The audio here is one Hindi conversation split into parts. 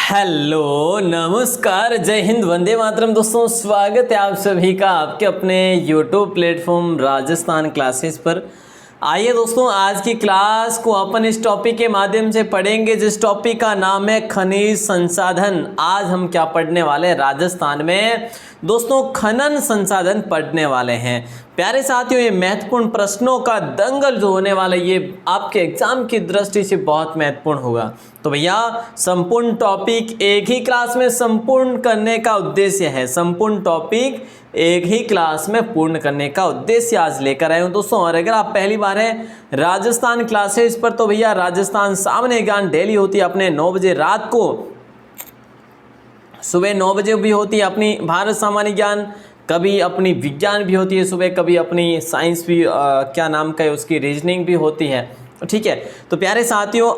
हेलो नमस्कार जय हिंद वंदे मातरम। दोस्तों स्वागत है आप सभी का आपके अपने यूट्यूब प्लेटफॉर्म राजस्थान क्लासेस पर। आइए दोस्तों आज की क्लास को अपन इस टॉपिक के माध्यम से पढ़ेंगे जिस टॉपिक का नाम है खनिज संसाधन। आज हम क्या पढ़ने वाले हैं, राजस्थान में दोस्तों खनन संसाधन पढ़ने वाले हैं। प्यारे साथियों, ये महत्वपूर्ण प्रश्नों का दंगल जो होने वाला है ये आपके एग्जाम की दृष्टि से बहुत महत्वपूर्ण होगा। तो भैया संपूर्ण टॉपिक एक ही क्लास में संपूर्ण करने का उद्देश्य है, संपूर्ण टॉपिक एक ही क्लास में पूर्ण करने का उद्देश्य आज लेकर आए हूँ दोस्तों। और अगर आप पहली बार हैं राजस्थान क्लासेस पर तो भैया राजस्थान सामान्य ज्ञान डेली होती है अपने 9 बजे रात को, सुबह 9 बजे भी होती है अपनी भारत सामान्य ज्ञान, कभी अपनी विज्ञान भी होती है सुबह, कभी अपनी साइंस भी क्या नाम का है उसकी रीजनिंग भी होती है। ठीक है, तो प्यारे साथियों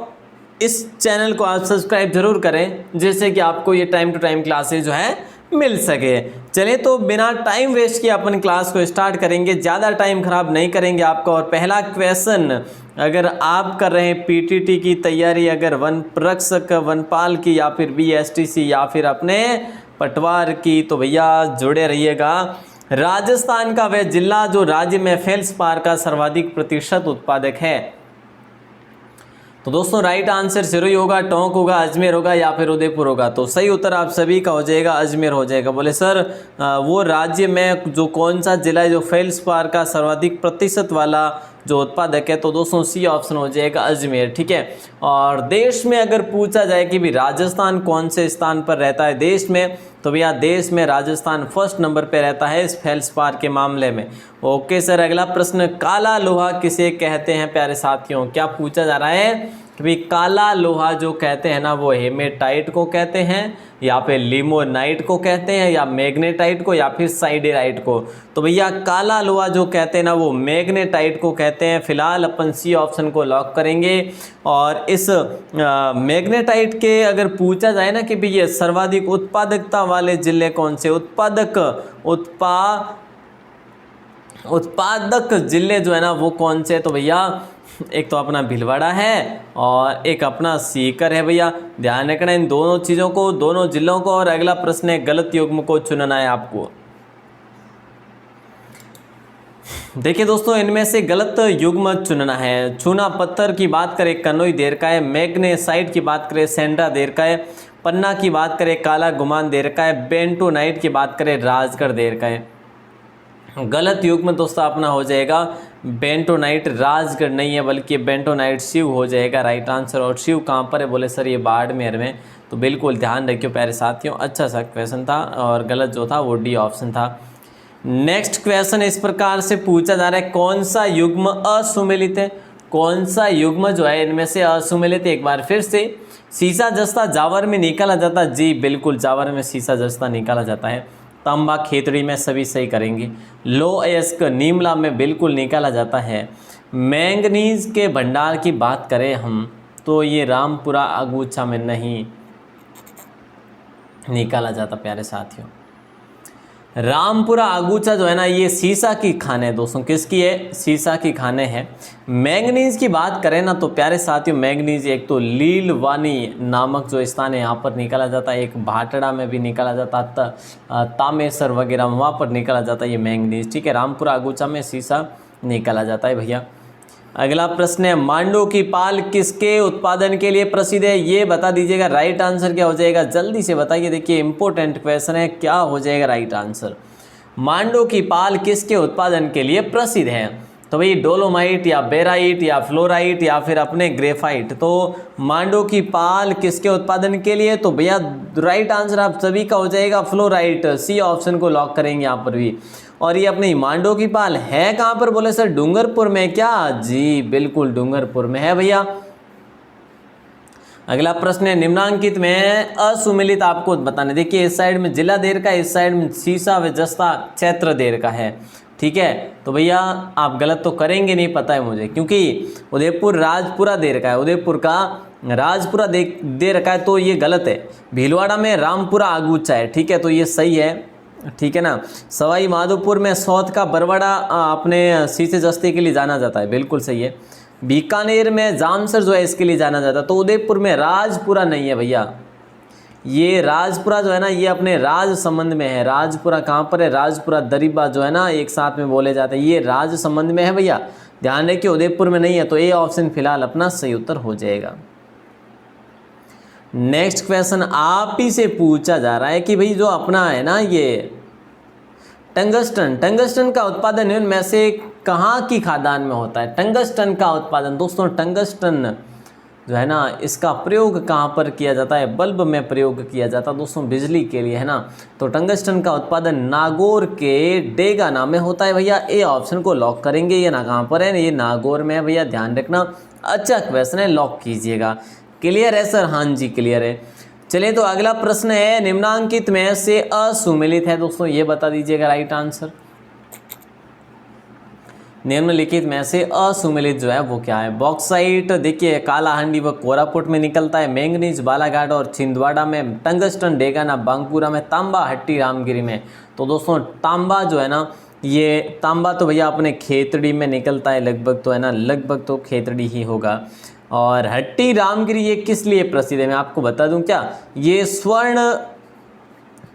इस चैनल को आप सब्सक्राइब जरूर करें जिससे कि आपको ये टाइम टू टाइम क्लासेस जो है मिल सके। चलिए तो बिना टाइम वेस्ट किए अपन क्लास को स्टार्ट करेंगे, ज़्यादा टाइम खराब नहीं करेंगे आपका। और पहला क्वेश्चन, अगर आप कर रहे हैं पीटीटी की तैयारी, अगर वन प्रक्षक वनपाल की या फिर बीएसटीसी या फिर अपने पटवार की, तो भैया जुड़े रहिएगा। राजस्थान का वह जिला जो राज्य में फेल्सपार का सर्वाधिक प्रतिशत उत्पादक है। तो दोस्तों राइट आंसर सिरोही होगा, टोंक होगा, अजमेर होगा या फिर उदयपुर होगा। तो सही उत्तर आप सभी का हो जाएगा अजमेर हो जाएगा। बोले सर वो राज्य में जो कौन सा जिला है जो फेल्सपार का सर्वाधिक प्रतिशत वाला जो उत्पादक है, तो दोस्तों सी ऑप्शन हो जाएगा अजमेर। ठीक है, और देश में अगर पूछा जाए कि भी राजस्थान कौन से स्थान पर रहता है देश में, तो भैया देश में राजस्थान फर्स्ट नंबर पे रहता है इस फेल्सपार के मामले में। ओके सर, अगला प्रश्न, काला लोहा किसे कहते हैं प्यारे साथियों? क्या पूछा जा रहा है कि भाई काला लोहा जो कहते हैं ना वो हेमेटाइट को कहते हैं या फिर लिमोनाइट को कहते हैं या मैग्नेटाइट को या फिर साइडेराइट को? तो भैया काला लोहा जो कहते हैं ना वो मैग्नेटाइट को कहते हैं। फिलहाल अपन सी ऑप्शन को लॉक करेंगे। और इस मैग्नेटाइट के अगर पूछा जाए ना कि भाई ये सर्वाधिक उत्पादकता वाले जिले कौन से, उत्पादक जिले जो है ना वो कौन से, तो भैया एक तो अपना भीलवाड़ा है और एक अपना सीकर है। भैया ध्यान रखना इन दोनों चीज़ों को, दोनों जिलों को। और अगला प्रश्न है गलत युग्म को चुनना है आपको। देखिए दोस्तों इनमें से गलत युग्म चुनना है। चूना पत्थर की बात करें कनोई देर का है, मैग्नेसाइट की बात करें सेंड्रा देर का है, पन्ना की बात करें काला गुमान देर का है, बेंटोनाइट की बात करें राजगढ़ देर का है। गलत युग्म दोस्तों अपना हो जाएगा बेंटोनाइट, राजगढ़ नहीं है बल्कि बेंटोनाइट शिव हो जाएगा राइट आंसर। और शिव कहाँ पर है बोले सर ये बाड़मेर में, तो बिल्कुल ध्यान रखियो प्यारे साथियों। अच्छा सा क्वेश्चन था और गलत जो था वो डी ऑप्शन था। नेक्स्ट क्वेश्चन इस प्रकार से पूछा जा रहा है, कौन सा युग्म असुमेलित है? कौन सा युग्म जो है इनमें से असुमेलित है? एक बार फिर से, सीसा जस्ता जावर में निकाला जाता है, जी बिल्कुल जावर में सीसा जस्ता निकाला जाता है। तांबा खेतड़ी में सभी सही करेंगे। लो अयस्क नीमला में बिल्कुल निकाला जाता है। मैंगनीज के भंडार की बात करें हम तो ये रामपुरा अगुच्छा में नहीं निकाला जाता प्यारे साथियों। रामपुरा अगुच्छा जो है ना ये सीसा की खाने है दोस्तों, किसकी है? सीसा की खाने है। मैंगनीज की बात करें ना तो प्यारे साथियों मैंगनीज एक तो लीलवानी नामक जो स्थान है यहाँ पर निकाला जाता है, एक भाटड़ा में भी निकाला जाता है, तामेसर वगैरह वहाँ पर निकाला जाता है ये मैंगनीज। ठीक है, रामपुरा अगुच्छा में सीसा निकाला जाता है भैया। अगला प्रश्न है, मांडू की पाल किसके उत्पादन के लिए प्रसिद्ध है? ये बता दीजिएगा राइट आंसर क्या हो जाएगा, जल्दी से बताइए। देखिए इंपॉर्टेंट क्वेश्चन है, क्या हो जाएगा राइट आंसर? मांडू की पाल किसके उत्पादन के लिए प्रसिद्ध है? तो भाई डोलोमाइट या बेराइट या फ्लोराइट या फिर अपने ग्रेफाइट। तो मांडू की पाल किसके उत्पादन के लिए? तो भैया राइट आंसर आप सभी का हो जाएगा फ्लोराइट। सी ऑप्शन को लॉक करेंगे यहाँ पर भी। और ये अपनी मांडू की पाल है कहाँ पर बोले सर? डूंगरपुर में क्या? जी बिल्कुल डूंगरपुर में है भैया। अगला प्रश्न है, निम्नांकित में असुमेलित आपको बताने। देखिए इस साइड में जिला देर का, इस साइड में सीसा व जस्ता क्षेत्र देर का है। ठीक है, तो भैया आप गलत तो करेंगे नहीं पता है मुझे, क्योंकि उदयपुर राजपुरा दे रखा है, उदयपुर का राजपुरा दे रखा है तो ये गलत है। भीलवाड़ा में रामपुरा अगुच्छा है। ठीक है, तो ये सही है। ठीक है ना। सवाई माधोपुर में सौत का बरवाड़ा अपने सीसे जस्ते के लिए जाना जाता है, बिल्कुल सही है। बीकानेर में जामसर जो है इसके लिए जाना जाता है। तो उदयपुर में राजपुरा नहीं है भैया, ये राजपुरा जो है ना ये अपने राजसमंद में है। राजपुरा कहाँ पर है? राजपुरा दरिबा जो है ना एक साथ में बोले जाते हैं, ये राजसमंद में है भैया। ध्यान रखिए उदयपुर में नहीं है, तो ए ऑप्शन फिलहाल अपना सही उत्तर हो जाएगा। नेक्स्ट क्वेश्चन आप ही से पूछा जा रहा है कि भाई जो अपना है ना ये टंगस्टन, टंगस्टन का उत्पादन निम्न में से कहाँ की खादान में होता है? टंगस्टन का उत्पादन दोस्तों, टंगस्टन जो है ना इसका प्रयोग कहाँ पर किया जाता है? बल्ब में प्रयोग किया जाता है दोस्तों, बिजली के लिए, है ना। तो टंगस्टन का उत्पादन नागौर के डेगाना में होता है भैया। ए ऑप्शन को लॉक करेंगे। ये ना कहाँ पर है? ये नागौर में है भैया, ध्यान रखना। अच्छा क्वेश्चन है, लॉक कीजिएगा। क्लियर है सर? हाँ जी क्लियर है। चलिए तो अगला प्रश्न है, निम्नांकित में से असुमेलित है दोस्तों, ये बता दीजिएगा राइट आंसर। निम्नलिखित में से असुमेलित जो है वो क्या है? बॉक्साइट देखिए कालाहांडी व कोरापुट में निकलता है, मैंगनीज बालाघाट और छिंदवाड़ा में, टंगस्टन डेगाना बांकुरा में, तांबा हट्टी रामगिरी में। तो दोस्तों तांबा जो है ना ये तांबा तो भैया अपने खेतड़ी में निकलता है लगभग, तो है ना लगभग तो खेतड़ी ही होगा। और हट्टी रामगिरी ये किस लिए प्रसिद्ध है? मैं आपको बता दूं क्या, ये स्वर्ण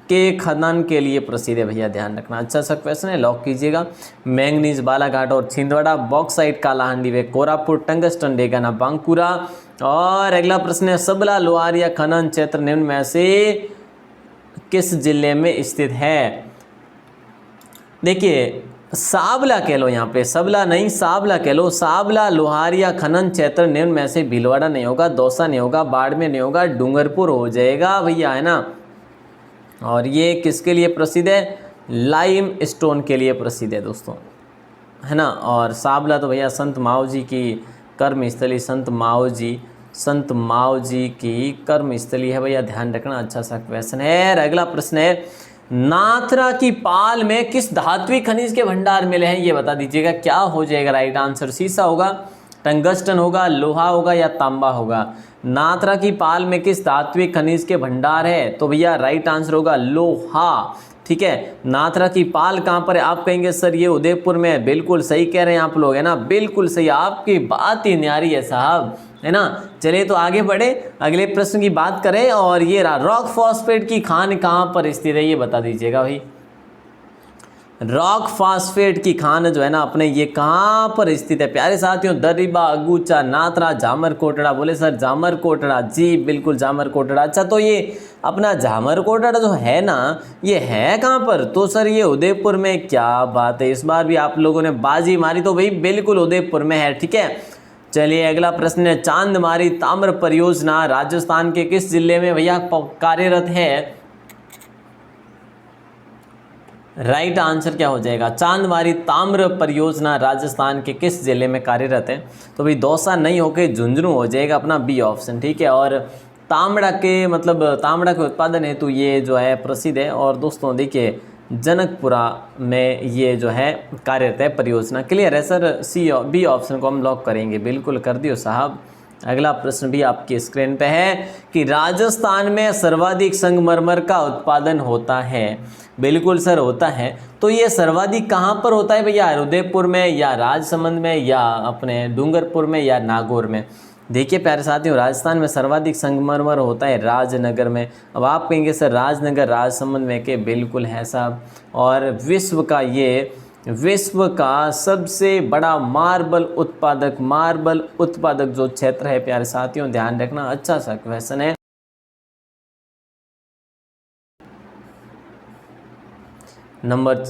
के खनन के लिए प्रसिद्ध है भैया, ध्यान रखना। अच्छा सा क्वेश्चन है, लॉक कीजिएगा। मैंगनीज बालाघाट और छिंदवाड़ा, बॉक्साइट कालाहांडी वे कोरापुट, टंगस्टन डेगाना बांकुरा। और अगला प्रश्न है, सबला लोहारिया खनन क्षेत्र निम्न में से किस जिले में स्थित है? देखिए साबला कह लो, यहाँ पे सबला नहीं साबला कह लो। साबला लोहारिया खनन क्षेत्र निम्न में से भीलवाड़ा नहीं होगा, दौसा नहीं होगा, बाड़मेर नहीं होगा, डूंगरपुर हो जाएगा भैया, है ना। और ये किसके लिए प्रसिद्ध है? लाइम स्टोन के लिए प्रसिद्ध है दोस्तों, है ना। और साबला तो भैया संत माओजी की कर्मस्थली, संत माओजी की कर्मस्थली है भैया, ध्यान रखना। अच्छा सा क्वेश्चन है। अगला प्रश्न है, नाथरा की पाल में किस धात्विक खनिज के भंडार मिले हैं? ये बता दीजिएगा, क्या हो जाएगा राइट आंसर? सीसा होगा, टंगस्टन होगा, लोहा होगा या तांबा होगा? नाथरा की पाल में किस धात्विक खनिज के भंडार है? तो भैया राइट आंसर होगा लोहा, ठीक है। नाथरा की पाल कहाँ पर है? आप कहेंगे सर ये उदयपुर में है। बिल्कुल सही कह रहे हैं आप लोग, है ना, बिल्कुल सही, आपकी बात ही न्यारी है साहब, है ना। चलिए तो आगे बढ़े, अगले प्रश्न की बात करें। और ये रॉक फॉस्फेट की खान कहाँ पर स्थित है? ये बता दीजिएगा भाई। रॉक फास्फेट की खान जो है ना अपने ये कहाँ पर स्थित है प्यारे साथियों? दरिबा, अगूचा, नाथरा, जामर कोटड़ा। बोले सर जामर कोटड़ा, जी बिल्कुल जामर कोटड़ा। अच्छा तो ये अपना जामर कोटड़ा जो है ना ये है कहाँ पर? तो सर ये उदयपुर में। क्या बात है, इस बार भी आप लोगों ने बाजी मारी, तो भाई बिल्कुल उदयपुर में है, ठीक है। चलिए अगला प्रश्न है, चांदमारी ताम्र परियोजना राजस्थान के किस जिले में भैया कार्यरत है? राइट आंसर क्या हो जाएगा? चांदमारी ताम्र परियोजना राजस्थान के किस जिले में कार्यरत है? तो भाई दौसा नहीं होके झुंझुनू हो जाएगा अपना बी ऑप्शन, ठीक है। और तांबड़ा के मतलब तांबड़ा के उत्पादन हेतु ये जो है प्रसिद्ध है। और दोस्तों देखिए जनकपुरा में ये जो है कार्यरत है परियोजना। क्लियर है सर? बी ऑप्शन को हम लॉक करेंगे। बिल्कुल कर दियो साहब। अगला प्रश्न भी आपकी स्क्रीन पे है कि राजस्थान में सर्वाधिक संगमरमर का उत्पादन होता है। बिल्कुल सर होता है। तो ये सर्वाधिक कहाँ पर होता है भैया? उदयपुर में या राजसमंद में या अपने डूंगरपुर में या नागौर में? देखिए प्यारे साथियों राजस्थान में सर्वाधिक संगमरमर होता है राजनगर में। अब आप कहेंगे सर राजनगर राजसमंद में के? बिल्कुल है साहब। और विश्व का सबसे बड़ा मार्बल उत्पादक जो क्षेत्र है प्यारे साथियों ध्यान रखना। अच्छा सा क्वेश्चन है। नंबर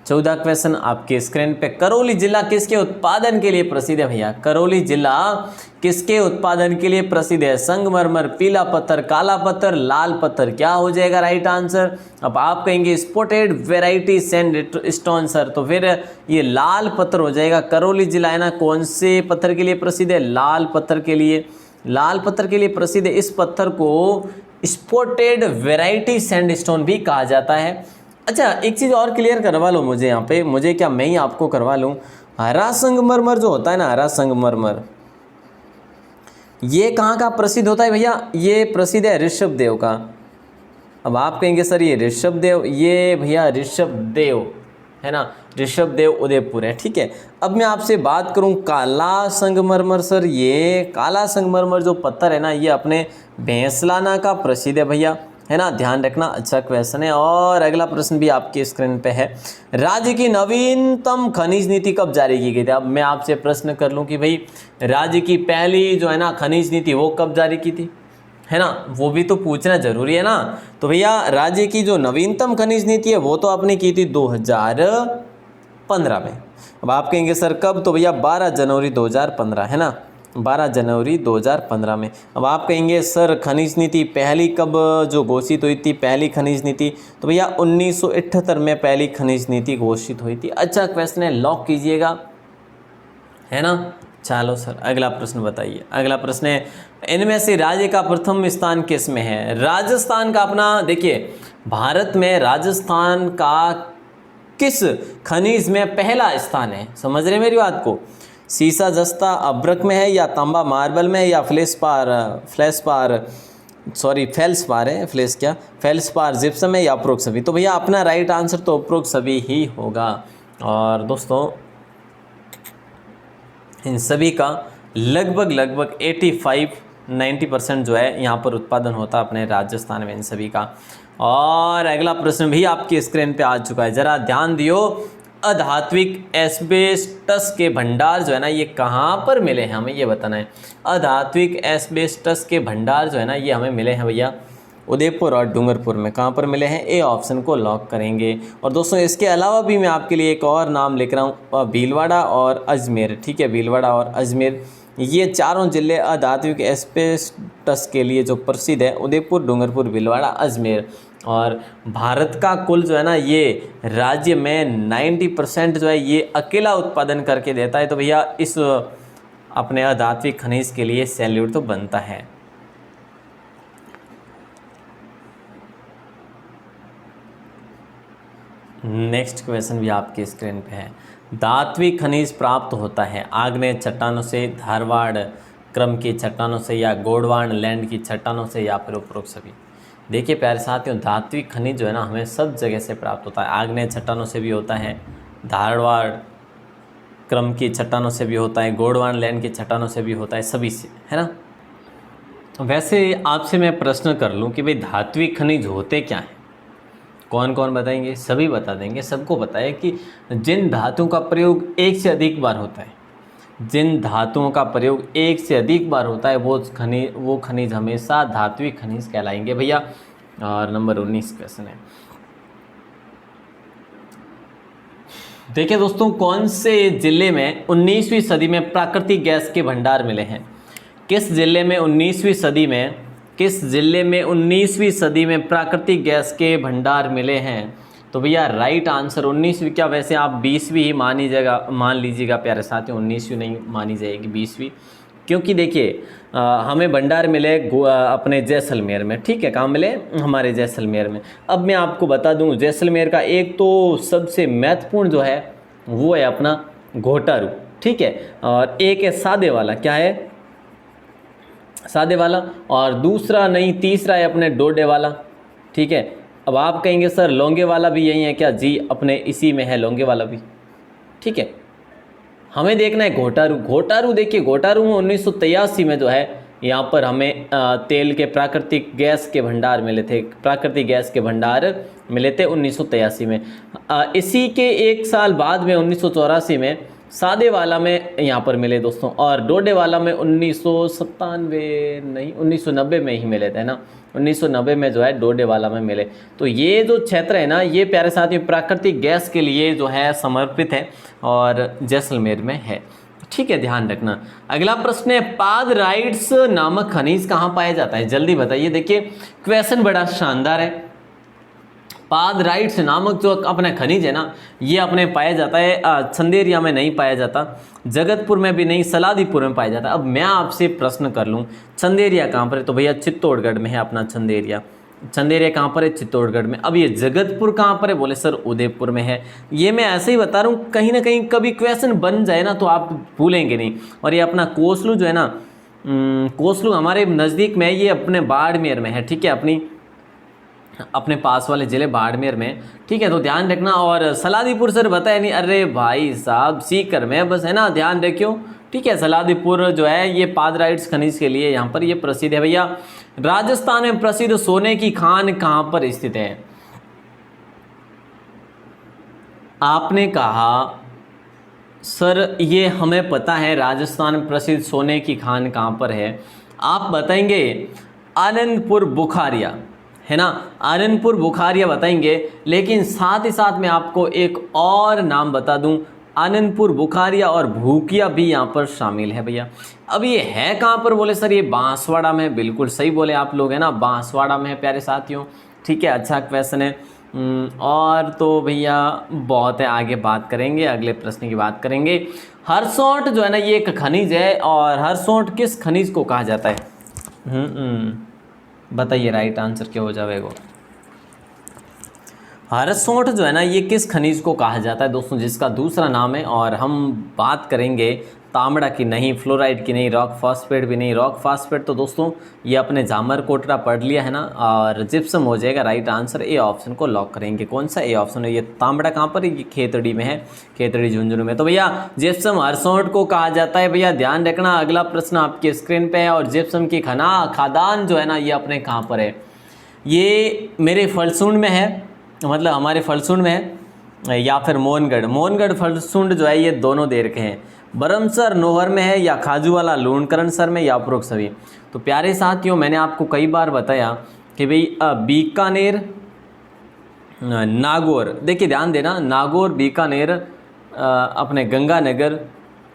14 क्वेश्चन आपके स्क्रीन पे, करौली जिला किसके उत्पादन के लिए प्रसिद्ध है भैया? करौली जिला किसके उत्पादन के लिए प्रसिद्ध है? संगमरमर, पीला पत्थर, काला पत्थर, लाल पत्थर। क्या हो जाएगा राइट आंसर? अब आप कहेंगे स्पॉटेड वेराइटी सैंडस्टोन सर, तो फिर ये लाल पत्थर हो जाएगा। करौली जिला है ना कौन से पत्थर के लिए प्रसिद्ध है? लाल पत्थर के लिए। लाल पत्थर के लिए प्रसिद्ध है। इस पत्थर को स्पॉटेड वेराइटी सैंडस्टोन भी कहा जाता है। अच्छा एक चीज़ और क्लियर करवा लो मुझे यहाँ पे, मुझे क्या मैं ही आपको करवा लूँ। हरा संगमरमर जो होता है ना, हरा संगमरमर ये कहाँ का प्रसिद्ध होता है भैया? ये प्रसिद्ध है ऋषभदेव का। अब आप कहेंगे सर ये ऋषभदेव, ये भैया ऋषभदेव है ना, ऋषभदेव उदयपुर है, ठीक है। अब मैं आपसे बात करूं काला संगमरमर सर, ये काला संगमरमर जो पत्थर है ना ये अपने भैंसलाना का प्रसिद्ध है भैया। है ना, ध्यान रखना, अच्छा क्वेश्चन है। और अगला प्रश्न भी आपके स्क्रीन पे है, राज्य की नवीनतम खनिज नीति कब जारी की गई थी? अब मैं आपसे प्रश्न कर लूं कि भाई राज्य की पहली जो है ना खनिज नीति वो कब जारी की थी, है ना, वो भी तो पूछना जरूरी है ना। तो भैया राज्य की जो नवीनतम खनिज नीति है वो तो आपने की थी 2015 में। अब आप कहेंगे सर कब, तो भैया 12 जनवरी 2015, है ना, 12 जनवरी 2015 में। अब आप कहेंगे सर खनिज नीति पहली कब जो घोषित हुई थी, पहली खनिज नीति, तो भैया 1978 में पहली खनिज नीति घोषित हुई थी। अच्छा क्वेश्चन है, लॉक कीजिएगा, है ना। चलो सर अगला प्रश्न बताइए। अगला प्रश्न है, इनमें से राज्य का प्रथम स्थान किस में है? राजस्थान का अपना, देखिए भारत में राजस्थान का किस खनिज में पहला स्थान है? समझ रहे मेरी बात को? सीसा जस्ता अब्रक में है, या तांबा मार्बल में है, या फेल्सपार जिप्सम है, या उपरोक्त सभी? तो भैया अपना राइट आंसर तो उपरोक्त सभी ही होगा। और दोस्तों इन सभी का लगभग 85-90% जो है यहाँ पर उत्पादन होता है अपने राजस्थान में, इन सभी का। और अगला प्रश्न भी आपकी स्क्रीन पे आ चुका है, जरा ध्यान दियो। अधात्विक एस्बेस्टस के भंडार जो है ना ये कहाँ पर मिले हैं, हमें ये बताना है। अधात्विक एस्बेस्टस के भंडार जो है ना ये हमें मिले हैं भैया उदयपुर और डूंगरपुर में। कहाँ पर मिले हैं? ए ऑप्शन को लॉक करेंगे। और दोस्तों इसके अलावा भी मैं आपके लिए एक और नाम लिख रहा हूँ, भीलवाड़ा और अजमेर, ठीक है, भीलवाड़ा और अजमेर, ये चारों जिले अधात्विक एस्बेस्टस के लिए जो प्रसिद्ध है, उदयपुर, डूंगरपुर, भीलवाड़ा, अजमेर। और भारत का कुल जो है ना ये राज्य में 90% जो है ये अकेला उत्पादन करके देता है। तो भैया इस अपने अधात्विक खनिज के लिए सैल्यूट तो बनता है। नेक्स्ट क्वेश्चन भी आपकी स्क्रीन पे है, धात्विक खनिज प्राप्त होता है आग्नेय चट्टानों से, धारवाड़ क्रम की चट्टानों से, या गोंडवाना लैंड की चट्टानों से, या फिर उपरोक्त सभी? देखिए प्यारे साथियों, धात्विक खनिज जो है ना हमें सब जगह से प्राप्त होता है। आग्नेय चट्टानों से भी होता है, धारवाड़ क्रम की चट्टानों से भी होता है, गोंडवाना लैंड की चट्टानों से भी होता है, सभी से, है ना। वैसे आपसे मैं प्रश्न कर लूँ कि भाई धात्विक खनिज होते क्या हैं? कौन कौन बताएंगे? सभी बता देंगे। सबको पता है कि जिन धातुओं का प्रयोग एक से अधिक बार होता है, जिन धातुओं का प्रयोग एक से अधिक बार होता है वो खनिज हमेशा धात्विक खनिज कहलाएंगे भैया। और नंबर 19 क्वेश्चन है, देखिए दोस्तों, कौन से जिले में 19वीं सदी में प्राकृतिक गैस के भंडार मिले हैं? किस जिले में 19वीं सदी में प्राकृतिक गैस के भंडार मिले हैं? तो भैया राइट आंसर 19वीं, क्या वैसे आप 20वीं ही मान लीजिएगा प्यारे साथियों, 19वीं नहीं मानी जाएगी, 20वीं, क्योंकि देखिए हमें भंडार मिले अपने जैसलमेर में, ठीक है, कहाँ मिले? हमारे जैसलमेर में। अब मैं आपको बता दूं जैसलमेर का एक तो सबसे महत्वपूर्ण जो है वो है अपना घोटारू, ठीक है, और एक है सादे वाला, क्या है? सादे वाला, और दूसरा नहीं तीसरा है अपने डोडे वाला, ठीक है। अब आप कहेंगे सर लौंगे वाला भी यही है क्या? जी अपने इसी में है लौंगे वाला भी, ठीक है। हमें देखना है घोटारू। देखिए घोटारू में 1983 में जो है यहाँ पर हमें तेल के प्राकृतिक गैस के भंडार मिले थे, 1983 में। इसी के एक साल बाद में 1984 में सादे वाला में यहाँ पर मिले दोस्तों, और डोडे वाला में 1990 में ही मिले थे ना, 1990 में जो है डोडे वाला में मिले। तो ये जो क्षेत्र है ना ये प्यारे साथियों प्राकृतिक गैस के लिए जो है समर्पित है और जैसलमेर में है, ठीक है, ध्यान रखना। अगला प्रश्न है, पादराइट्स नामक खनिज कहाँ पाया जाता है? जल्दी बताइए। देखिए क्वेश्चन बड़ा शानदार है। पादराइट्स नामक जो अपना खनिज है ना ये अपने पाया जाता है चंदेरिया में नहीं पाया जाता, जगतपुर में भी नहीं, सलादीपुर में पाया जाता है। अब मैं आपसे प्रश्न कर लूँ चंदेरिया कहाँ पर है? तो भैया चित्तौड़गढ़ में है अपना चंदेरिया। चंदेरिया कहाँ पर है? चित्तौड़गढ़ में। अब ये जगतपुर कहाँ पर है? बोले सर उदयपुर में है। ये मैं ऐसे ही बता रहा हूँ, कहीं ना कहीं कभी क्वेश्चन बन जाए ना तो आप भूलेंगे नहीं। और ये अपना कोसलू जो है ना, कोसलू हमारे नज़दीक में है, ये अपने बाड़मेर में है, ठीक है, अपने पास वाले ज़िले बाड़मेर में, ठीक है, तो ध्यान रखना। और सलादीपुर सर बताया नहीं, अरे भाई साहब सीकर में बस, है ना, ध्यान रखियो, ठीक है। सलादीपुर जो है ये पादराइट्स खनिज के लिए यहाँ पर ये प्रसिद्ध है भैया। राजस्थान में प्रसिद्ध सोने की खान कहाँ पर स्थित है? आपने कहा सर ये हमें पता है राजस्थान में प्रसिद्ध सोने की खान कहाँ पर है। आप बताएंगे आनंदपुर बुखारिया, है ना, आनंदपुर बुखारिया बताएंगे। लेकिन साथ ही साथ मैं आपको एक और नाम बता दूं, आनंदपुर बुखारिया और भूकिया भी यहाँ पर शामिल है भैया। अब ये है कहाँ पर? बोले सर ये बांसवाड़ा में। बिल्कुल सही बोले आप लोग, है ना, बांसवाड़ा में है प्यारे साथियों। ठीक है, अच्छा क्वेश्चन है। और तो भैया बहुत है, आगे बात करेंगे, अगले प्रश्न की बात करेंगे। हरसोट जो है ना ये एक खनिज है, और हरसोट किस खनिज को कहा जाता है? बताइए राइट आंसर क्या हो जाएगा? हरसोट जो है ना ये किस खनिज को कहा जाता है दोस्तों, जिसका दूसरा नाम है। और हम बात करेंगे तांबड़ा की नहीं, फ्लोराइड की नहीं, रॉक फॉस्फेट भी नहीं। रॉक फॉस्फेट तो दोस्तों ये अपने जामर कोटरा पढ़ लिया है ना, और जिप्सम हो जाएगा राइट आंसर। ए ऑप्शन को लॉक करेंगे। कौन सा ए ऑप्शन है? ये तांबड़ा कहाँ पर? ये खेतड़ी में है, खेतड़ी झुंझुनू में। तो भैया जिप्सम हरसोट को कहा जाता है भैया, ध्यान रखना। अगला प्रश्न आपके स्क्रीन पे है। और जिप्सम की खादान जो है ना ये अपने कहाँ पर है? ये मेरे फलसूंड में है, मतलब हमारे फलसूंड में है, या फिर मोहनगढ़ फलसूंड जो है ये दोनों दे रखे हैं। बरमसर नोहर में है, या खाजूवाला लूणकरणसर में, या उपरोक्त सभी। तो प्यारे साथियों मैंने आपको कई बार बताया कि भाई बीकानेर, नागौर, देखिए ध्यान देना, नागौर, बीकानेर, अपने गंगानगर,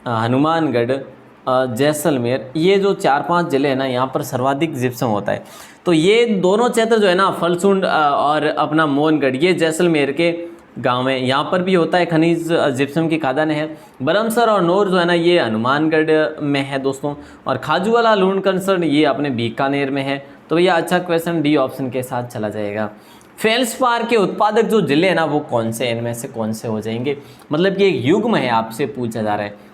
हनुमानगढ़, जैसलमेर, ये जो 4-5 ज़िले हैं ना यहाँ पर सर्वाधिक जिप्सम होता है। तो ये दोनों क्षेत्र जो है ना फलसूंड और अपना मोहनगढ़, ये जैसलमेर के गांव में, यहाँ पर भी होता है खनिज जिप्सम की खादान है। बरमसर और नौर जो है ना ये हनुमानगढ़ में है दोस्तों, और खाजूवाला लूणकरणसर ये अपने बीकानेर में है। तो भैया अच्छा क्वेश्चन डी ऑप्शन के साथ चला जाएगा। फेल्सपार के उत्पादक जो जिले हैं ना वो कौन से, इनमें से कौन से हो जाएंगे? मतलब कि एक युग्म है, आपसे पूछा जा रहा है।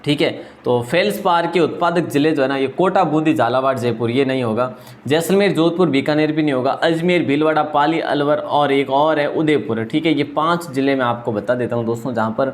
ठीक है, तो फेल्सपार के उत्पादक जिले जो है ना ये कोटा, बूंदी, झालावाड़, जयपुर, ये नहीं होगा। जैसलमेर, जोधपुर, बीकानेर भी नहीं होगा। अजमेर, भीलवाड़ा, पाली, अलवर और एक और है उदयपुर। ठीक है, ये 5 जिले मैं आपको बता देता हूँ दोस्तों जहाँ पर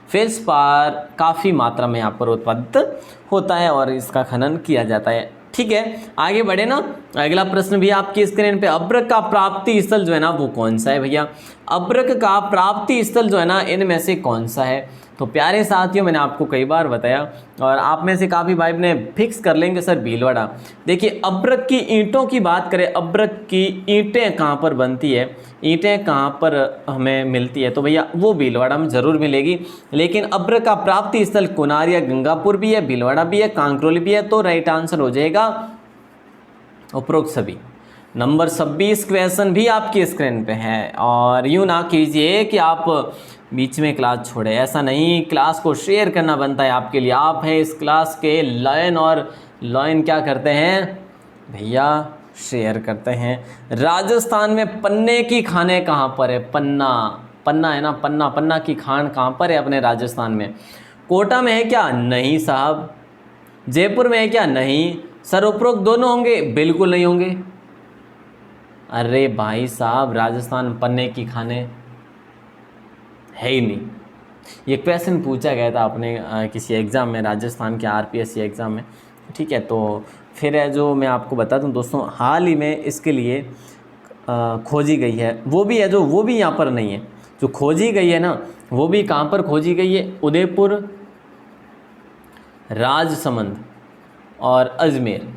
फेल्सपार काफ़ी मात्रा में यहाँ पर उत्पादित होता है और इसका खनन किया जाता है। ठीक है, आगे बढ़े ना। अगला प्रश्न भी आपकी स्क्रीन पे, अब्रक का प्राप्ति स्थल जो है ना वो कौन सा है भैया? अब्रक का प्राप्ति स्थल जो है ना इनमें से कौन सा है? तो प्यारे साथियों मैंने आपको कई बार बताया, और आप में से काफ़ी भाई ने फिक्स कर लेंगे सर भीलवाड़ा। देखिए अब्रक की ईंटों की बात करें, अब्रक की ईंटें कहाँ पर बनती है, ईंटें कहाँ पर हमें मिलती है? तो भैया वो भीलवाड़ा में ज़रूर मिलेगी। लेकिन अब्रक का प्राप्ति स्थल कुनारिया, गंगापुर भी है, भीलवाड़ा भी है, कांकरोली भी है। तो राइट आंसर हो जाएगा उपरोक्त सभी। नंबर 26 क्वेश्चन भी आपकी स्क्रीन पे है। और यूँ ना कीजिए कि आप बीच में क्लास छोड़े, ऐसा नहीं, क्लास को शेयर करना बनता है आपके लिए। आप हैं इस क्लास के लायन, और लायन क्या करते हैं भैया? शेयर करते हैं। राजस्थान में पन्ने की खाने कहाँ पर है? पन्ना, पन्ना है ना, पन्ना, पन्ना की खान कहाँ पर है अपने राजस्थान में? कोटा में है क्या? नहीं साहब। जयपुर में है क्या? नहीं। सर उपरोक्त दोनों होंगे? बिल्कुल नहीं होंगे। अरे भाई साहब राजस्थान पन्ने की खाने है ही नहीं। ये क्वेश्चन पूछा गया था अपने किसी एग्ज़ाम में, राजस्थान के आरपीएससी एग्ज़ाम में। ठीक है, तो फिर है जो मैं आपको बता दूं दोस्तों, हाल ही में इसके लिए खोजी गई है, वो भी है जो, वो भी यहाँ पर नहीं है। जो खोजी गई है ना वो भी कहाँ पर खोजी गई है? उदयपुर, राजसमंद और अजमेर,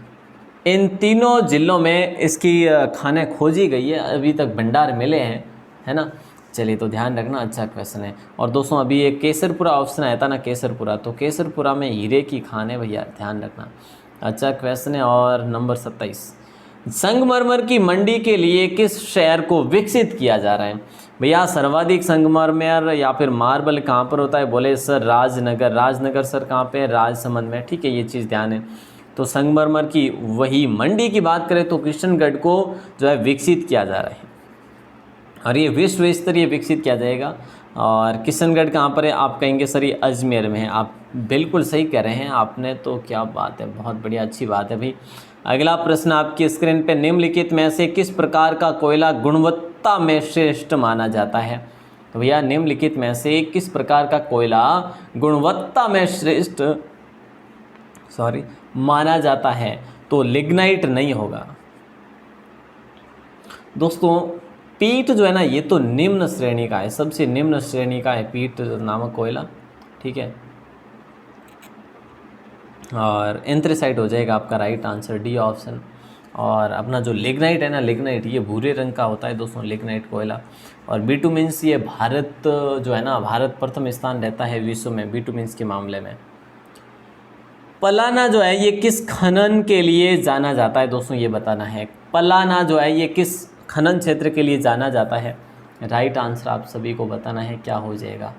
इन तीनों ज़िलों में इसकी खाने खोजी गई है। अभी तक भंडार मिले हैं, है ना। चलिए तो ध्यान रखना, अच्छा क्वेश्चन है। और दोस्तों अभी एक केसरपुरा ऑप्शन आया था ना, केसरपुरा, तो केसरपुरा में हीरे की खान है भैया, ध्यान रखना, अच्छा क्वेश्चन है। और नंबर 27, संगमरमर की मंडी के लिए किस शहर को विकसित किया जा रहा है भैया? सर्वाधिक संगमरमर या फिर मार्बल कहाँ पर होता है? बोले सर राजनगर। राजनगर सर कहाँ पे है? राजसमंद में। ठीक है, ये चीज़ ध्यान है। तो संगमरमर की वही मंडी की बात करें तो किशनगढ़ को जो है विकसित किया जा रहा है, और ये विश्व स्तरीय विकसित किया जाएगा। और किशनगढ़ कहाँ पर है? आप कहेंगे सर ये अजमेर में है। आप बिल्कुल सही कह रहे हैं आपने, तो क्या बात है, बहुत बढ़िया, अच्छी बात है भाई। अगला प्रश्न आपकी स्क्रीन पे, निम्नलिखित में से किस प्रकार का कोयला गुणवत्ता में श्रेष्ठ माना जाता है? तो भैया निम्नलिखित में से किस प्रकार का कोयला गुणवत्ता में श्रेष्ठ माना जाता है, तो लिग्नाइट नहीं होगा। दोस्तों पीट जो है ना, ये तो निम्न श्रेणी का है, सबसे निम्न श्रेणी का है पीट नामक कोयला, ठीक है। और एंथ्रेसाइट हो जाएगा आपका राइट आंसर, डी ऑप्शन। और अपना जो लिग्नाइट है ना, लिग्नाइट ये भूरे रंग का होता है दोस्तों, लिग्नाइट कोयला। और बिटुमिन्स, ये भारत जो है ना, भारत प्रथम स्थान रहता है विश्व में बिटुमिन्स के मामले में। पलाना जो है ये किस खनन के लिए जाना जाता है दोस्तों, ये बताना है। पलाना जो है ये किस खनन क्षेत्र के लिए जाना जाता है, राइट आंसर आप सभी को बताना है, क्या हो जाएगा।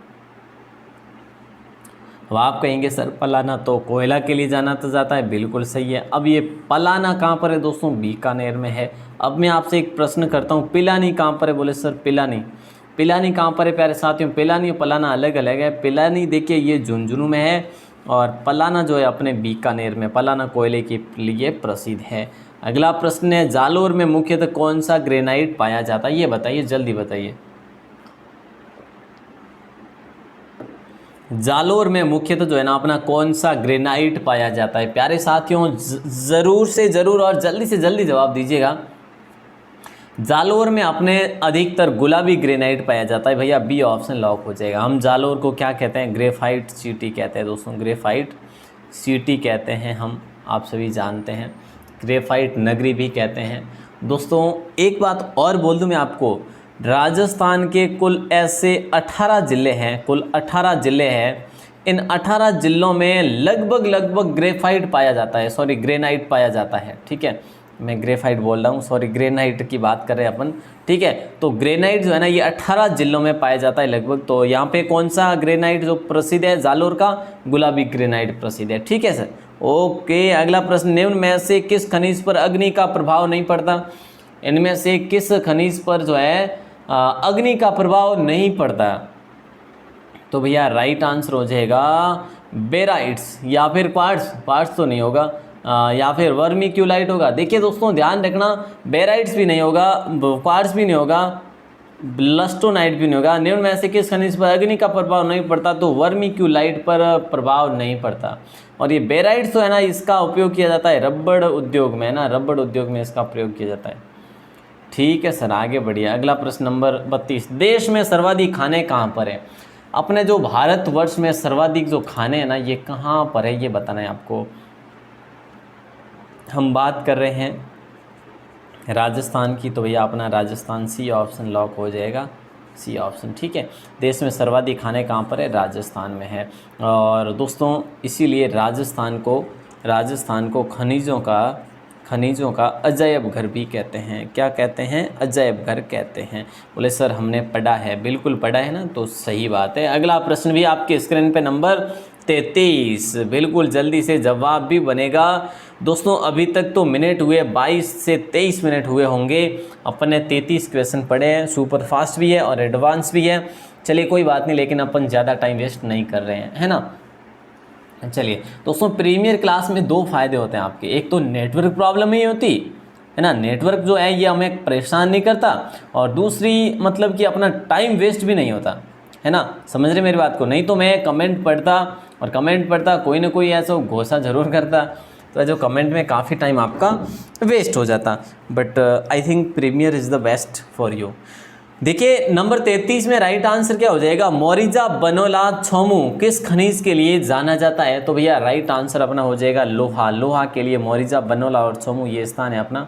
अब आप कहेंगे सर पलाना तो कोयला के लिए जाना तो जाता है, बिल्कुल सही है। अब ये पलाना कहाँ पर है दोस्तों, बीकानेर में है। अब मैं आपसे एक प्रश्न करता हूँ, पिलानी कहाँ पर है, बोले सर पिलानी, पिलानी कहाँ पर है प्यारे साथियों, पिलानी और पलाना अलग अलग है। पिलानी देखिए ये झुंझुनू में है, और पलाना जो है अपने बीकानेर में, पलाना कोयले के लिए प्रसिद्ध है। अगला प्रश्न है, जालोर में मुख्यतः कौन सा ग्रेनाइट पाया जाता है, ये बताइए, जल्दी बताइए। जालोर में मुख्यतः जो है ना अपना कौन सा ग्रेनाइट पाया जाता है प्यारे साथियों, ज़रूर से ज़रूर और जल्दी से जल्दी जवाब दीजिएगा। जालोर में अपने अधिकतर गुलाबी ग्रेनाइट पाया जाता है भैया, बी ऑप्शन लॉक हो जाएगा। हम जालोर को क्या कहते हैं, ग्रेफाइट सिटी कहते हैं दोस्तों, ग्रेफाइट सिटी कहते हैं हम, आप सभी जानते हैं, ग्रेफाइट नगरी भी कहते हैं। दोस्तों एक बात और बोल दूं मैं आपको, राजस्थान के कुल ऐसे 18 ज़िले हैं, कुल 18 ज़िले हैं। इन 18 ज़िलों में लगभग ग्रेफाइट पाया जाता है, सॉरी ग्रेनाइट पाया जाता है, ठीक है। मैं ग्रेफाइट बोल रहा हूँ, सॉरी ग्रेनाइट की बात कर रहे हैं अपन, ठीक है। तो ग्रेनाइट जो है ना ये 18 ज़िलों में पाया जाता है लगभग। तो यहाँ पे कौन सा ग्रेनाइट जो प्रसिद्ध है, जालोर का गुलाबी ग्रेनाइट प्रसिद्ध है, ठीक है सर। ओके, अगला प्रश्न, निम्न में से किस खनिज पर अग्नि का प्रभाव नहीं पड़ता, इनमें से किस खनिज पर जो है अग्नि का प्रभाव नहीं पड़ता, तो भैया राइट आंसर हो जाएगा बेराइट्स या फिर क्वार्ट्स तो नहीं होगा, या फिर वर्मिक्यूलाइट होगा। देखिए दोस्तों ध्यान रखना, बेराइट्स भी नहीं होगा, क्वार्ट्स भी नहीं होगा, ब्लस्टोनाइट भी नहीं होगा। निम्न में से किस खनिज पर अग्नि का प्रभाव नहीं पड़ता, तो वर्मिक्यूलाइट पर प्रभाव नहीं पड़ता। और ये बेराइट्स तो है ना, इसका उपयोग किया जाता है रबड़ उद्योग में, है ना, रबड़ उद्योग में इसका प्रयोग किया जाता है। ठीक है सर, आगे बढ़िए। अगला प्रश्न नंबर 32, देश में सर्वाधिक खाने कहाँ पर है, अपने जो भारतवर्ष में सर्वाधिक जो खाने हैं ना ये कहाँ पर है, ये बताना है आपको। हम बात कर रहे हैं राजस्थान की, तो भैया अपना राजस्थान, सी ऑप्शन लॉक हो जाएगा, सी ऑप्शन, ठीक है। देश में सर्वाधिक खाने कहाँ पर है, राजस्थान में है। और दोस्तों इसीलिए राजस्थान को खनिजों का अजायब घर भी कहते हैं। क्या कहते हैं, अजायब घर कहते हैं। बोले सर हमने पढ़ा है, बिल्कुल पढ़ा है ना, तो सही बात है। अगला प्रश्न भी आपके स्क्रीन पे नंबर 33, बिल्कुल जल्दी से जवाब भी बनेगा। दोस्तों अभी तक तो मिनट हुए 22 से 23 मिनट हुए होंगे, अपने 33 क्वेश्चन पढ़े हैं, सुपर फास्ट भी है और एडवांस भी है। चलिए कोई बात नहीं, लेकिन अपन ज़्यादा टाइम वेस्ट नहीं कर रहे हैं, है ना। चलिए दोस्तों, प्रीमियर क्लास में 2 फ़ायदे होते हैं आपके। एक तो नेटवर्क प्रॉब्लम नहीं होती, है ना, नेटवर्क जो है ये हमें परेशान नहीं करता, और दूसरी मतलब कि अपना टाइम वेस्ट भी नहीं होता, है ना। समझ रहे मेरी बात को, नहीं तो मैं कमेंट पढ़ता कोई ना कोई ऐसा घोषा ज़रूर करता, तो जो कमेंट में काफ़ी टाइम आपका वेस्ट हो जाता। But I think premier is the best for you. देखिए नंबर 33 में राइट आंसर क्या हो जाएगा, मोरिजा बनोला छोमू किस खनिज के लिए जाना जाता है, तो भैया राइट आंसर अपना हो जाएगा लोहा के लिए मोरिजा बनोला और छोमू ये स्थान है अपना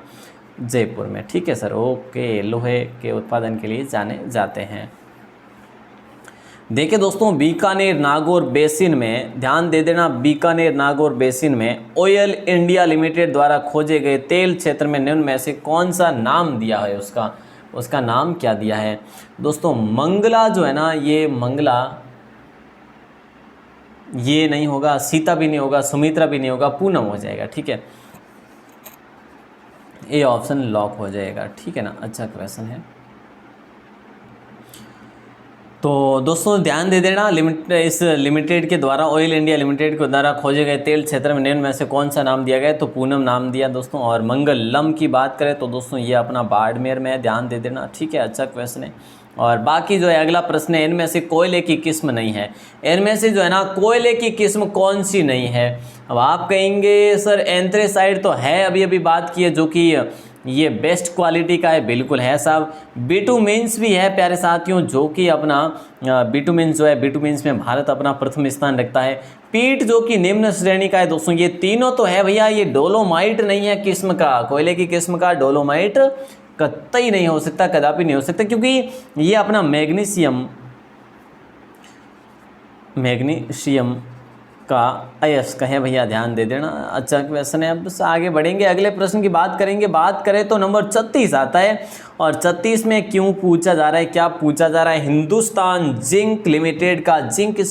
जयपुर में, ठीक है सर। ओके, लोहे के उत्पादन के लिए जाने जाते हैं। देखिए दोस्तों, बीकानेर नागौर बेसिन में ध्यान दे देना, बीकानेर नागौर बेसिन में ऑयल इंडिया लिमिटेड द्वारा खोजे गए तेल क्षेत्र में निम्न में से कौन सा नाम दिया है, उसका नाम क्या दिया है दोस्तों। मंगला जो है ना, ये मंगला ये नहीं होगा, सीता भी नहीं होगा, सुमित्रा भी नहीं होगा, पूनम हो जाएगा, ठीक है। ए ऑप्शन लॉक हो जाएगा, ठीक है ना। अच्छा क्वेश्चन है। तो दोस्तों ध्यान दे देना, इस लिमिटेड के द्वारा, ऑयल इंडिया लिमिटेड के द्वारा खोजे गए तेल क्षेत्र में निम्न में से कौन सा नाम दिया गया है? तो पूनम नाम दिया दोस्तों। और मंगलम की बात करें तो दोस्तों ये अपना बाड़मेर में है, ध्यान दे देना, ठीक है, अच्छा क्वेश्चन है। और बाकी जो है अगला प्रश्न है, इनमें से कोयले की किस्म नहीं है, इनमें से जो है ना कोयले की किस्म कौन सी नहीं है? अब आप कहेंगे सर एंथ्रेसाइट तो है, अभी अभी बात की है, जो कि ये बेस्ट क्वालिटी का है, बिल्कुल है साहब। बिटुमिन्स भी है प्यारे साथियों, जो कि अपना बिटुमिन्स जो है, बिटुमिन्स में भारत अपना प्रथम स्थान रखता है। पीट जो कि निम्न श्रेणी का है दोस्तों, ये तीनों तो है भैया। ये डोलोमाइट नहीं है किस्म का, कोयले की किस्म का डोलोमाइट कतई नहीं हो सकता, कदापि नहीं हो सकता, क्योंकि ये अपना मैग्नीशियम का अयस्क है भैया, ध्यान दे देना, अच्छा क्वेश्चन है। अब बस आगे बढ़ेंगे, अगले प्रश्न की बात करेंगे। बात करें तो नंबर 36 आता है, और 36 में क्यों पूछा जा रहा है, क्या पूछा जा रहा है? हिंदुस्तान जिंक लिमिटेड का जिंक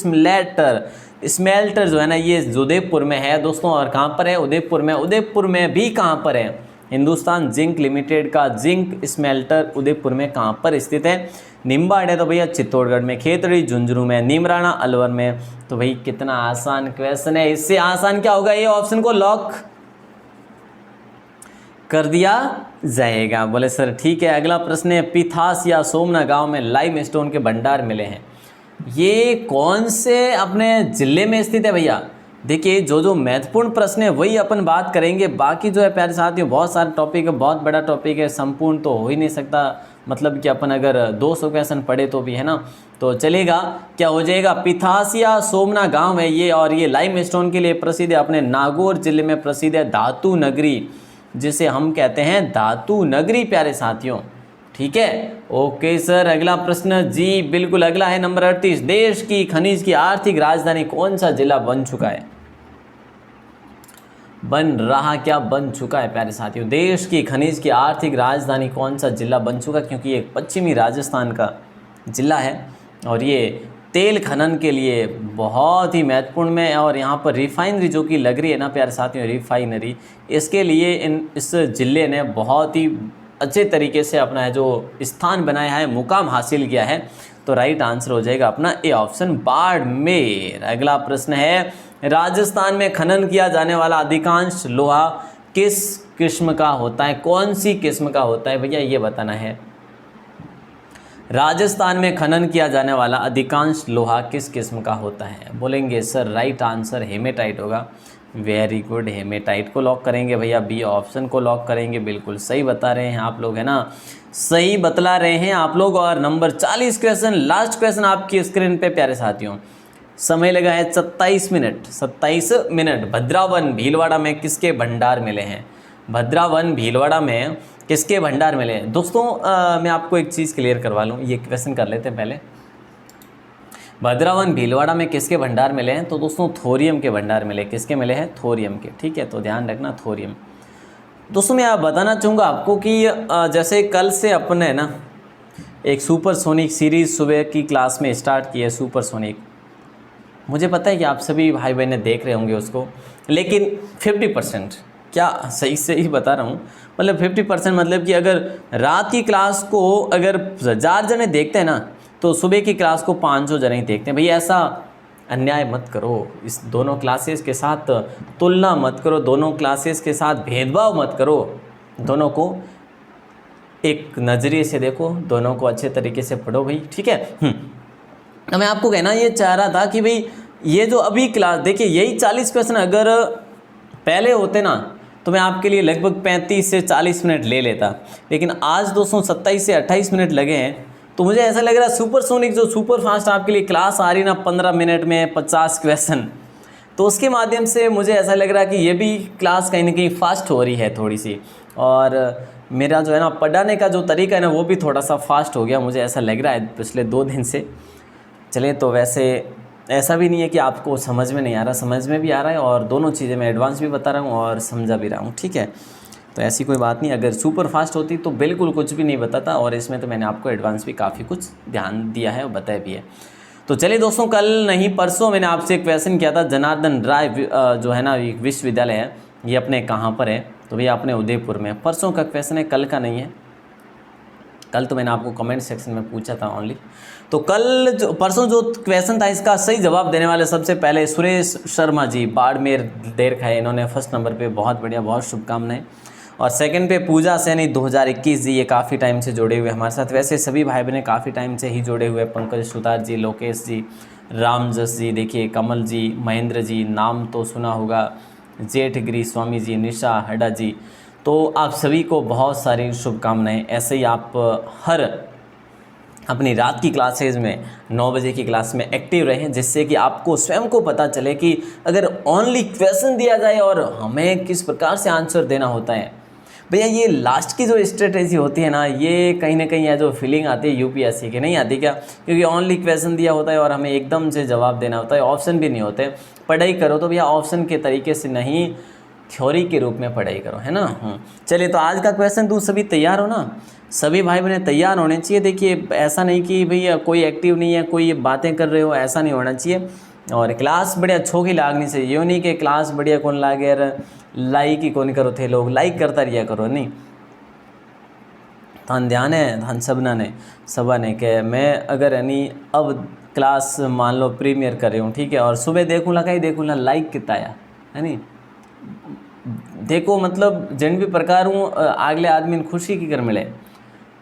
स्मेल्टर जो है ना, ये उदयपुर में है दोस्तों। और कहाँ पर है? उदयपुर में। उदयपुर में भी कहाँ पर है? हिंदुस्तान जिंक लिमिटेड का जिंक स्मेल्टर उदयपुर में कहाँ पर स्थित है? निम्बाड़ है तो भैया चित्तौड़गढ़ में, खेतड़ी झुंझुनू में, नीमराना अलवर में। तो भाई कितना आसान क्वेश्चन है, इससे आसान क्या होगा? ये ऑप्शन को लॉक कर दिया जाएगा। बोले सर ठीक है। अगला प्रश्न है, पिथास या सोमना गांव में लाइम स्टोन के भंडार मिले हैं, ये कौन से अपने जिले में स्थित है भैया? देखिए जो महत्वपूर्ण प्रश्न है वही अपन बात करेंगे, बाकी जो है प्यारे साथियों बहुत सारे टॉपिक है, बहुत बड़ा टॉपिक है, संपूर्ण तो हो ही नहीं सकता, मतलब कि अपन अगर 200 क्वेश्चन पढ़े तो भी, है ना, तो चलेगा। क्या हो जाएगा? पिथासिया सोमना गांव है ये, और ये लाइम स्टोन के लिए प्रसिद्ध है, अपने नागौर जिले में प्रसिद्ध है, धातु नगरी जिसे हम कहते हैं धातु नगरी प्यारे साथियों, ठीक है। ओके सर, अगला प्रश्न जी बिल्कुल अगला है नंबर 38, देश की खनिज की आर्थिक राजधानी कौन सा जिला बन चुका है? बन रहा क्या, बन चुका है प्यारे साथियों? देश की खनिज की आर्थिक राजधानी कौन सा जिला बन चुका, क्योंकि ये पश्चिमी राजस्थान का जिला है, और ये तेल खनन के लिए बहुत ही महत्वपूर्ण में, और यहाँ पर रिफाइनरी जो कि लग रही है ना प्यारे साथियों, रिफाइनरी, इसके लिए इस जिले ने बहुत ही अच्छे तरीके से अपना जो स्थान बनाया है, मुकाम हासिल किया है। तो राइट आंसर हो जाएगा अपना ए ऑप्शन, बाड़मेर। अगला प्रश्न है, राजस्थान में खनन किया जाने वाला अधिकांश लोहा किस किस्म का होता है? कौन सी किस्म का होता है भैया, ये बताना है। राजस्थान में खनन किया जाने वाला अधिकांश लोहा किस किस्म का होता है? बोलेंगे सर राइट आंसर हेमेटाइट होगा। वेरी गुड, हेमेटाइट को लॉक करेंगे भैया, बी ऑप्शन को लॉक करेंगे। बिल्कुल सही बता रहे हैं आप लोग, है ना, सही बतला रहे हैं आप लोग। और नंबर 40 क्वेश्चन, लास्ट क्वेश्चन आपकी स्क्रीन पे प्यारे साथियों। समय लगा है 27 मिनट। भद्रावन भीलवाड़ा में किसके भंडार मिले हैं? भद्रावन भीलवाड़ा में किसके भंडार मिले हैं? दोस्तों मैं आपको एक चीज़ क्लियर करवा लूँ, ये क्वेश्चन कर लेते हैं पहले। भद्रावन भीलवाड़ा में किसके भंडार मिले हैं? तो दोस्तों थोरियम के भंडार मिले। किसके मिले हैं? थोरियम के, ठीक है, तो ध्यान रखना थोरियम। दोस्तों मैं आप बताना चाहूँगा आपको कि जैसे कल से अपन है ना एक सुपरसोनिक सीरीज़ सुबह की क्लास में स्टार्ट की है, सुपरसोनिक। मुझे पता है कि आप सभी भाई बहने देख रहे होंगे उसको, लेकिन 50%, क्या सही से ही बता रहा हूँ, मतलब 50% मतलब कि अगर रात की क्लास को अगर 1000 जने देखते हैं ना, तो सुबह की क्लास को 500 जने ही देखते हैं। भैया ऐसा अन्याय मत करो, इस दोनों क्लासेस के साथ तुलना मत करो, दोनों क्लासेस के साथ भेदभाव मत करो, दोनों को एक नज़रिए से देखो, दोनों को अच्छे तरीके से पढ़ो भाई, ठीक है। तो मैं आपको कहना ये चाह रहा था कि भाई ये जो अभी क्लास देखिए, यही 40 क्वेश्चन अगर पहले होते ना तो मैं आपके लिए लगभग 35 से 40 मिनट ले लेता, लेकिन आज दोस्तों 27 से 28 मिनट लगे हैं। तो मुझे ऐसा लग रहा है सुपरसोनिक जो सुपर फास्ट आपके लिए क्लास आ रही ना 15 मिनट में 50 क्वेश्चन, तो उसके माध्यम से मुझे ऐसा लग रहा है कि ये भी क्लास कहीं ना कहीं फास्ट हो रही है थोड़ी सी, और मेरा जो है ना पढ़ाने का जो तरीका है ना वो भी थोड़ा सा फास्ट हो गया, मुझे ऐसा लग रहा है पिछले 2 दिन से। चले तो वैसे ऐसा भी नहीं है कि आपको समझ में नहीं आ रहा, समझ में भी आ रहा है, और दोनों चीज़ें मैं एडवांस भी बता रहा हूँ और समझा भी रहा हूँ, ठीक है। तो ऐसी कोई बात नहीं, अगर सुपर फास्ट होती तो बिल्कुल कुछ भी नहीं बताता, और इसमें तो मैंने आपको एडवांस भी काफ़ी कुछ ध्यान दिया है और बताया भी है। तो चलिए दोस्तों, कल नहीं परसों मैंने आपसे एक क्वेश्चन किया था, जनार्दन राय जो है ना एक विश्वविद्यालय है, ये अपने कहाँ पर है? तो भैया अपने उदयपुर में। परसों का क्वेश्चन है, कल का नहीं है। कल तो मैंने आपको कमेंट सेक्शन में पूछा था ओनली। तो कल जो परसों जो क्वेश्चन था इसका सही जवाब देने वाले सबसे पहले सुरेश शर्मा जी, बाड़मेर देर खाए, इन्होंने फर्स्ट नंबर पे, बहुत बढ़िया, बहुत शुभकामनाएं। और सेकंड पे पूजा सैनी 2021 जी, ये काफ़ी टाइम से जुड़े हुए हमारे साथ, वैसे सभी भाई बहनें काफ़ी टाइम से ही जुड़े हुए, पंकज सुतार जी, लोकेश जी, रामजस जी, देखिए कमल जी, महेंद्र जी, नाम तो सुना होगा, जेठगिरी स्वामी जी, निशा हड्डा जी, तो आप सभी को बहुत सारी शुभकामनाएं। ऐसे ही आप हर अपनी रात की क्लासेज में 9 बजे की क्लास में एक्टिव रहें, जिससे कि आपको स्वयं को पता चले कि अगर ओनली क्वेश्चन दिया जाए और हमें किस प्रकार से आंसर देना होता है। भैया ये लास्ट की जो स्ट्रेटेजी होती है ना, ये कहीं ना कहीं यह जो फीलिंग आती है यूपीएससी की, नहीं आती क्या? क्योंकि ओनली क्वेश्चन दिया होता है और हमें एकदम से जवाब देना होता है, ऑप्शन भी नहीं होते। पढ़ाई करो तो भैया ऑप्शन के तरीके से नहीं, थ्योरी के रूप में पढ़ाई करो, है ना। चलिए, तो आज का क्वेश्चन दूँ, सभी तैयार हो ना? सभी भाई बहनें तैयार होने चाहिए। देखिए ऐसा नहीं कि भैया कोई एक्टिव नहीं है, कोई बातें कर रहे हो, ऐसा नहीं होना चाहिए। और क्लास बढ़िया छोकी लागनी चाहिए, यूँ नहीं कि क्लास बढ़िया कौन लागे यार, लाइक ही कौन करो थे लोग, लाइक करता रिया करो, नहीं। थान ध्यान है, थान सबा ने कि मैं अगर यानी अब क्लास मान लो प्रीमियर कर रही हूँ, ठीक है, और सुबह देखूँ ला, कहीं देखूँ ला लाइक कितना आया है, नहीं। देखो मतलब जिन भी प्रकार हूँ अगले आदमी ने खुशी की कर मिले,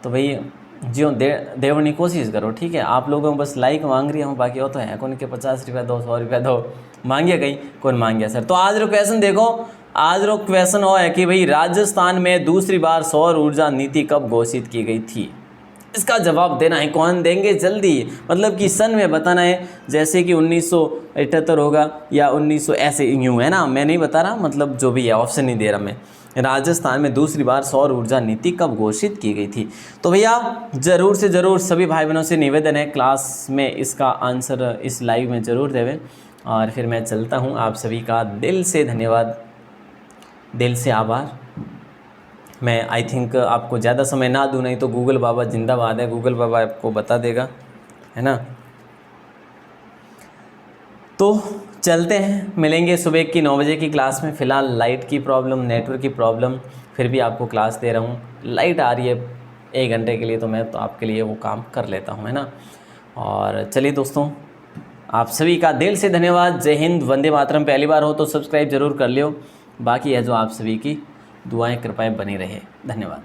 तो भाई जियो देवनी कोशिश करो, ठीक है। आप लोगों को बस लाइक मांग रही हूँ, बाकी वो तो है कौन के 50 रुपया दो, 100 रुपया दो, मांगिए कहीं कौन मांगिए सर। तो आज रो क्वेश्चन देखो, आज रो क्वेश्चन वो है कि भाई राजस्थान में दूसरी बार सौर ऊर्जा नीति कब घोषित की गई थी? इसका जवाब देना है, कौन देंगे जल्दी, मतलब कि सन में बताना है, जैसे कि 1978 होगा या 1900, ऐसे यूँ है ना, मैं नहीं बता रहा, मतलब जो भी है, ऑप्शन नहीं दे रहा मैं। राजस्थान में दूसरी बार सौर ऊर्जा नीति कब घोषित की गई थी? तो भैया ज़रूर से ज़रूर सभी भाई बहनों से निवेदन है, क्लास में इसका आंसर इस लाइव में ज़रूर देवें। और फिर मैं चलता हूँ, आप सभी का दिल से धन्यवाद, दिल से आभार। मैं आई थिंक आपको ज़्यादा समय ना दूँ, नहीं तो गूगल बाबा जिंदाबाद है, गूगल बाबा आपको बता देगा, है ना। तो चलते हैं, मिलेंगे सुबह की 9 बजे की क्लास में। फ़िलहाल लाइट की प्रॉब्लम, नेटवर्क की प्रॉब्लम, फिर भी आपको क्लास दे रहा हूँ। लाइट आ रही है 1 घंटे के लिए, तो मैं तो आपके लिए वो काम कर लेता हूँ, है ना। और चलिए दोस्तों, आप सभी का दिल से धन्यवाद। जय हिंद, वंदे मातरम। पहली बार हो तो सब्सक्राइब जरूर कर लियो, बाकी है जो आप सभी की दुआएं कृपाएं बनी रहे। धन्यवाद।